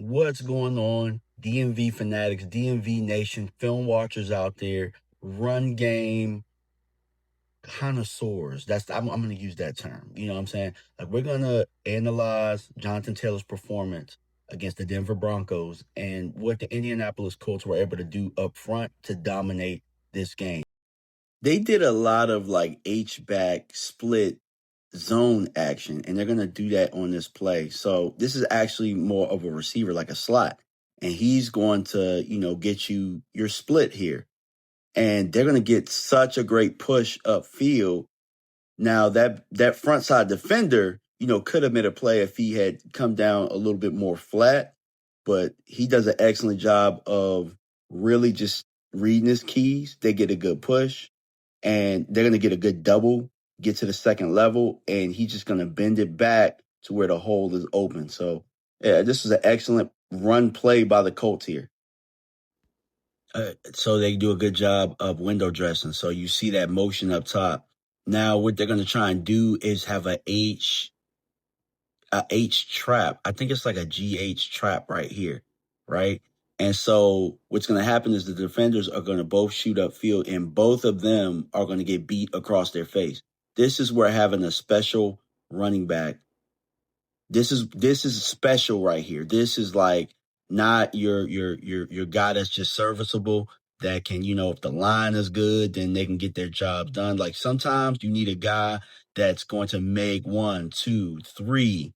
What's going on? DMV fanatics, DMV nation, film watchers out there, run game connoisseurs. I'm gonna use that term. You know what I'm saying? Like we're gonna analyze Jonathan Taylor's performance against the Denver Broncos and what the Indianapolis Colts were able to do up front to dominate this game. They did a lot of like H-back split zone action, and they're going to do that on this play. So this is actually more of a receiver, like a slot. And he's going to, get you your split here. And they're going to get such a great push upfield. Now that front side defender, could have made a play if he had come down a little bit more flat, but he does an excellent job of really just reading his keys. They get a good push and they're going to get a good double, get to the second level, and he's just going to bend it back to where the hole is open. So, yeah, this was an excellent run play by the Colts here. So they do a good job of window dressing. So you see that motion up top. Now what they're going to try and do is have a H trap. I think it's like a GH trap right here, right? And so what's going to happen is the defenders are going to both shoot upfield, and both of them are going to get beat across their face. This is where having a special running back. This is special right here. This is like not your guy that's just serviceable that can, if the line is good, then they can get their job done. Like sometimes you need a guy that's going to make 1, 2, 3,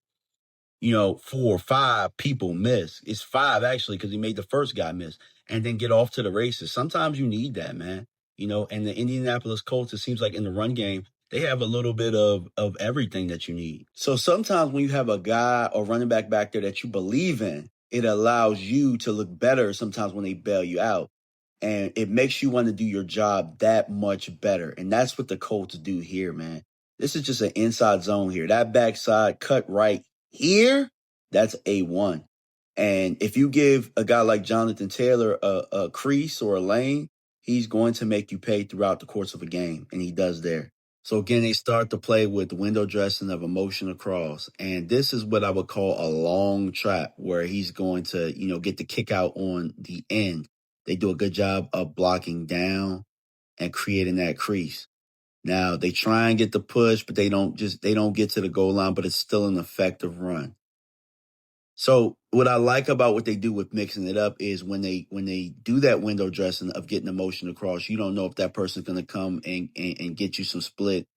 4 or 5 people miss. It's 5 actually, because he made the first guy miss and then get off to the races. Sometimes you need that, man. And the Indianapolis Colts, it seems like in the run game, they have a little bit of everything that you need. So sometimes when you have a guy or running back there that you believe in, it allows you to look better sometimes when they bail you out. And it makes you want to do your job that much better. And that's what the Colts do here, man. This is just an inside zone here. That backside cut right here, that's A1. And if you give a guy like Jonathan Taylor a crease or a lane, he's going to make you pay throughout the course of a game. And he does there. So again, they start to play with the window dressing of a motion across. And this is what I would call a long trap where he's going to, get the kick out on the end. They do a good job of blocking down and creating that crease. Now they try and get the push, but they don't get to the goal line, but it's still an effective run. So what I like about what they do with mixing it up is when they do that window dressing of getting the motion across, you don't know if that person's going to come and get you some split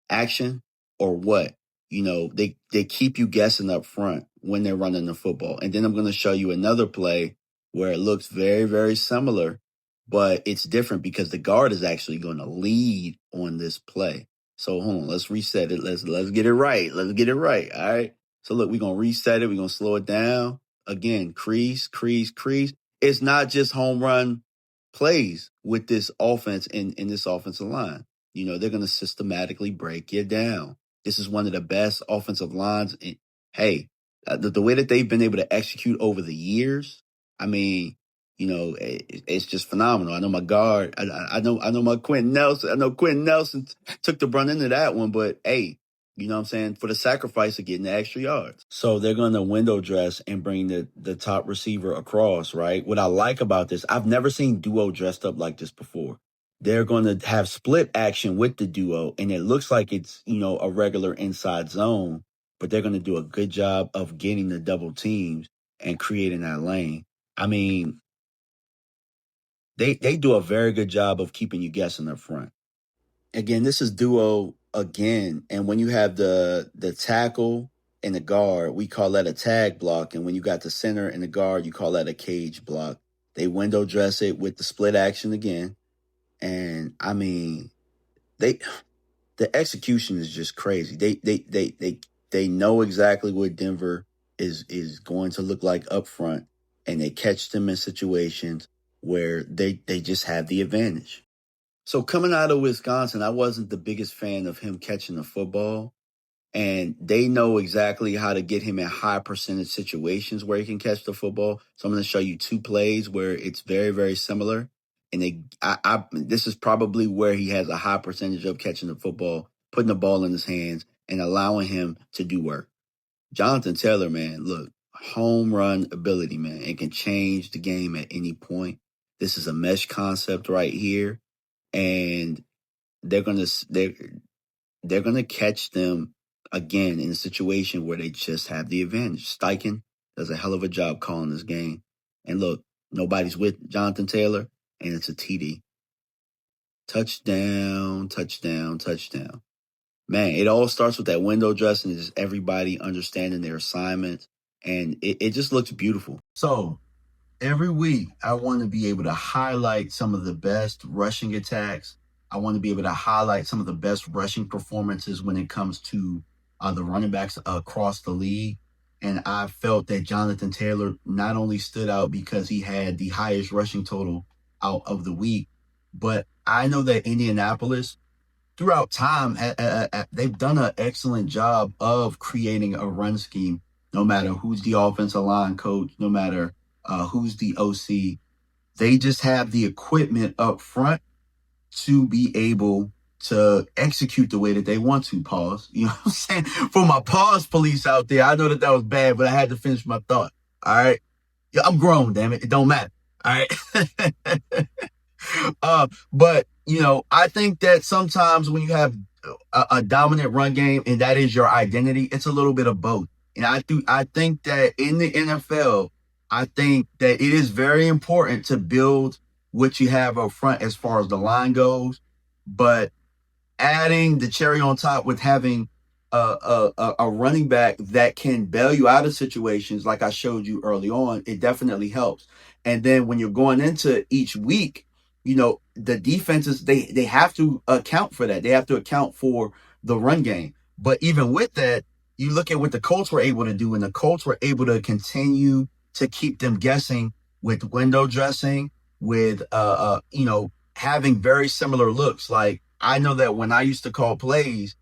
action or what. They keep you guessing up front when they're running the football. And then I'm going to show you another play where it looks very, very similar, but it's different because the guard is actually going to lead on this play. So hold on, let's reset it. Let's get it right. Let's get it right. All right. So look, we're going to reset it. We're going to slow it down. Again, crease, crease, crease. It's not just home run plays with this offense in this offensive line. They're going to systematically break you down. This is one of the best offensive lines. Hey, the way that they've been able to execute over the years, I mean, it's just phenomenal. I know my guard. I know my Quentin Nelson. I know Quentin Nelson took the brunt into that one, but hey, you know what I'm saying? For the sacrifice of getting the extra yards. So they're going to window dress and bring the top receiver across, right? What I like about this, I've never seen duo dressed up like this before. They're going to have split action with the duo, and it looks like it's, a regular inside zone, but they're going to do a good job of getting the double teams and creating that lane. I mean, they do a very good job of keeping you guessing up front. Again, this is duo again. And when you have the tackle and the guard, we call that a tag block. And when you got the center and the guard, you call that a cage block. They window dress it with the split action again. And I mean, the execution is just crazy. They know exactly what Denver is going to look like up front, and they catch them in situations where they just have the advantage. So coming out of Wisconsin, I wasn't the biggest fan of him catching the football. And they know exactly how to get him in high percentage situations where he can catch the football. So I'm going to show you 2 plays where it's very, very similar. And this is probably where he has a high percentage of catching the football, putting the ball in his hands, and allowing him to do work. Jonathan Taylor, man, look, home run ability, man. It can change the game at any point. This is a mesh concept right here, and they're gonna catch them again in a situation where they just have the advantage. Steichen does a hell of a job calling this game. And look, nobody's with Jonathan Taylor, and it's a TD. Touchdown, touchdown, touchdown. Man, it all starts with that window dressing and just everybody understanding their assignments. And it just looks beautiful. So every week, I want to be able to highlight some of the best rushing attacks. I want to be able to highlight some of the best rushing performances when it comes to the running backs across the league. And I felt that Jonathan Taylor not only stood out because he had the highest rushing total out of the week, but I know that Indianapolis, throughout time, they've done an excellent job of creating a run scheme, no matter who's the offensive line coach, no matter who's the OC. They just have the equipment up front to be able to execute the way that they want to. Pause. You know what I'm saying? For my pause police out there, I know that was bad, but I had to finish my thought. All right. Yeah, I'm grown, damn it. It don't matter. All right. But I think that sometimes when you have a dominant run game and that is your identity, it's a little bit of both. And I think that in the NFL, I think that it is very important to build what you have up front as far as the line goes, but adding the cherry on top with having a running back that can bail you out of situations like I showed you early on, it definitely helps. And then when you're going into each week, the defenses, they have to account for that. They have to account for the run game. But even with that, you look at what the Colts were able to do, and the Colts were able to continue to keep them guessing with window dressing, with having very similar looks. Like, I know that when I used to call plays,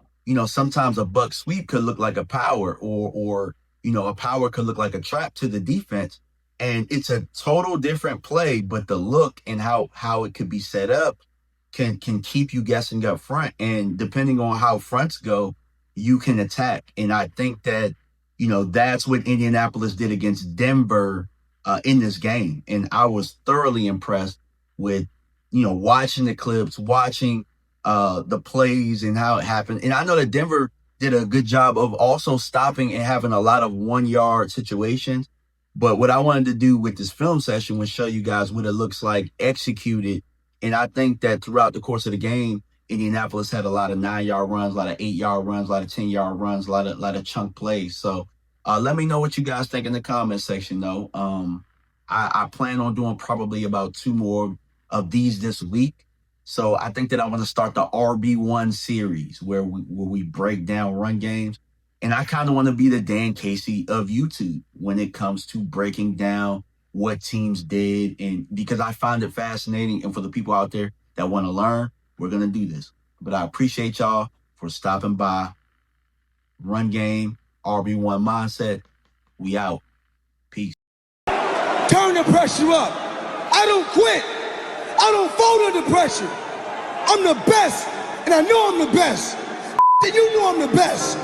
sometimes a buck sweep could look like a power, or a power could look like a trap to the defense. And it's a total different play, but the look and how it could be set up can keep you guessing up front. And depending on how fronts go, you can attack. And I think that, that's what Indianapolis did against Denver in this game. And I was thoroughly impressed with, watching the clips, watching the plays and how it happened. And I know that Denver did a good job of also stopping and having a lot of 1-yard situations. But what I wanted to do with this film session was show you guys what it looks like executed. And I think that throughout the course of the game, Indianapolis had a lot of 9-yard runs, a lot of 8-yard runs, a lot of 10-yard runs, a lot of chunk plays. So let me know what you guys think in the comment section, though. I plan on doing probably about 2 more of these this week. So I think that I want to start the RB1 series where we break down run games. And I kind of want to be the Dan Casey of YouTube when it comes to breaking down what teams did. And because I find it fascinating. And for the people out there that want to learn, we're going to do this. But I appreciate y'all for stopping by. Run game, RB1 mindset. We out. Peace. Turn the pressure up. I don't quit. I don't fold under pressure. I'm the best. And I know I'm the best. And you know I'm the best.